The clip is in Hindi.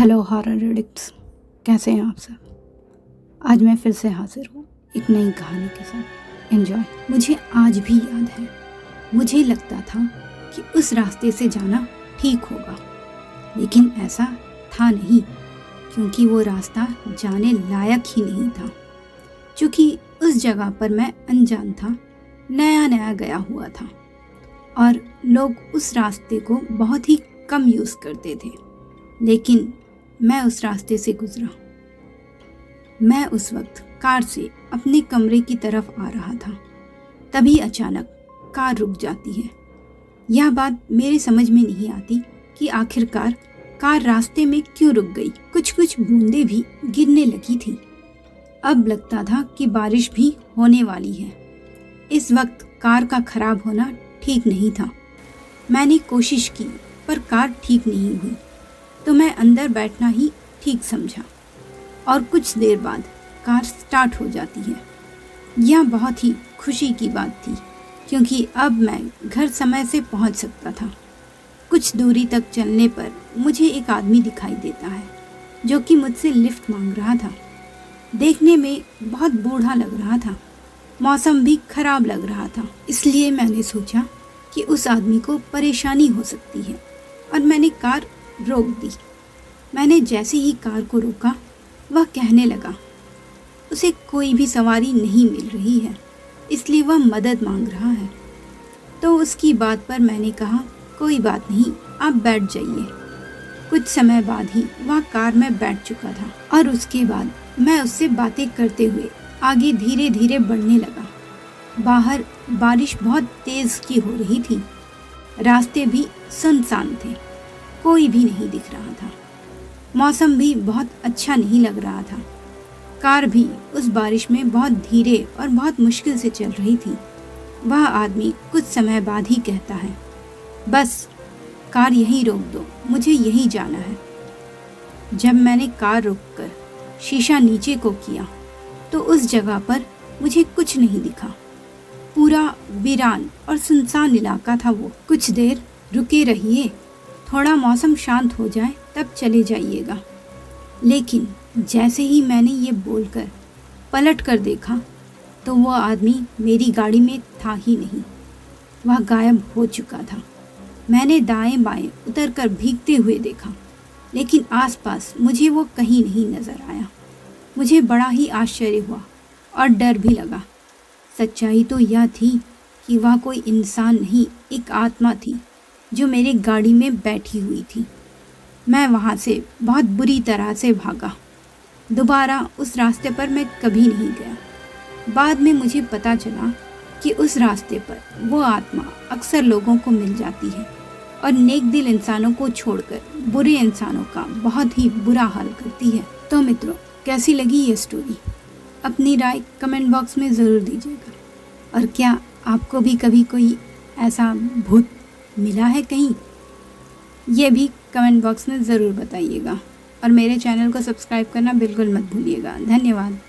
हेलो हॉरर एडिक्ट्स, कैसे हैं आप सब। आज मैं फिर से हाजिर हूँ एक नई कहानी के साथ। एंजॉय। मुझे आज भी याद है, मुझे लगता था कि उस रास्ते से जाना ठीक होगा, लेकिन ऐसा था नहीं, क्योंकि वो रास्ता जाने लायक ही नहीं था। क्योंकि उस जगह पर मैं अनजान था, नया नया गया हुआ था और लोग उस रास्ते को बहुत ही कम यूज़ करते थे। लेकिन मैं उस रास्ते से गुजरा। मैं उस वक्त कार से अपने कमरे की तरफ आ रहा था। तभी अचानक कार रुक जाती है। यह बात मेरे समझ में नहीं आती कि आखिरकार कार रास्ते में क्यों रुक गई। कुछ कुछ बूंदें भी गिरने लगी थी। अब लगता था कि बारिश भी होने वाली है। इस वक्त कार का खराब होना ठीक नहीं था। मैंने कोशिश की पर कार ठीक नहीं हुई, तो मैं अंदर बैठना ही ठीक समझा और कुछ देर बाद कार स्टार्ट हो जाती है। यह बहुत ही खुशी की बात थी, क्योंकि अब मैं घर समय से पहुंच सकता था। कुछ दूरी तक चलने पर मुझे एक आदमी दिखाई देता है, जो कि मुझसे लिफ्ट मांग रहा था। देखने में बहुत बूढ़ा लग रहा था, मौसम भी खराब लग रहा था। इसलिए मैंने सोचा कि उस आदमी को परेशानी हो सकती है और मैंने कार रोक दी। मैंने जैसे ही कार को रोका, वह कहने लगा उसे कोई भी सवारी नहीं मिल रही है, इसलिए वह मदद मांग रहा है। तो उसकी बात पर मैंने कहा कोई बात नहीं, आप बैठ जाइए। कुछ समय बाद ही वह कार में बैठ चुका था और उसके बाद मैं उससे बातें करते हुए आगे धीरे धीरे बढ़ने लगा। बाहर बारिश बहुत तेज की हो रही थी। रास्ते भी सुनसान थे, कोई भी नहीं दिख रहा था। मौसम भी बहुत अच्छा नहीं लग रहा था। कार भी उस बारिश में बहुत धीरे और बहुत मुश्किल से चल रही थी। वह आदमी कुछ समय बाद ही कहता है, बस कार यहीं रोक दो, मुझे यहीं जाना है। जब मैंने कार रोककर शीशा नीचे को किया, तो उस जगह पर मुझे कुछ नहीं दिखा। पूरा वीरान और सुनसान इलाका था वो। कुछ देर रुके रहिए, थोड़ा मौसम शांत हो जाए तब चले जाइएगा। लेकिन जैसे ही मैंने ये बोलकर पलट कर देखा, तो वह आदमी मेरी गाड़ी में था ही नहीं। वह गायब हो चुका था। मैंने दाएं बाएं उतरकर भीगते हुए देखा, लेकिन आसपास मुझे वो कहीं नहीं नजर आया। मुझे बड़ा ही आश्चर्य हुआ और डर भी लगा। सच्चाई तो यह थी कि वह कोई इंसान नहीं, एक आत्मा थी जो मेरी गाड़ी में बैठी हुई थी। मैं वहाँ से बहुत बुरी तरह से भागा। दोबारा उस रास्ते पर मैं कभी नहीं गया। बाद में मुझे पता चला कि उस रास्ते पर वो आत्मा अक्सर लोगों को मिल जाती है और नेक दिल इंसानों को छोड़कर बुरे इंसानों का बहुत ही बुरा हाल करती है। तो मित्रों, कैसी लगी ये स्टोरी? अपनी राय कमेंट बॉक्स में ज़रूर दीजिएगा। और क्या आपको भी कभी कोई ऐसा भूत मिला है कहीं? ये भी कमेंट बॉक्स में ज़रूर बताइएगा और मेरे चैनल को सब्सक्राइब करना बिल्कुल मत भूलिएगा। धन्यवाद।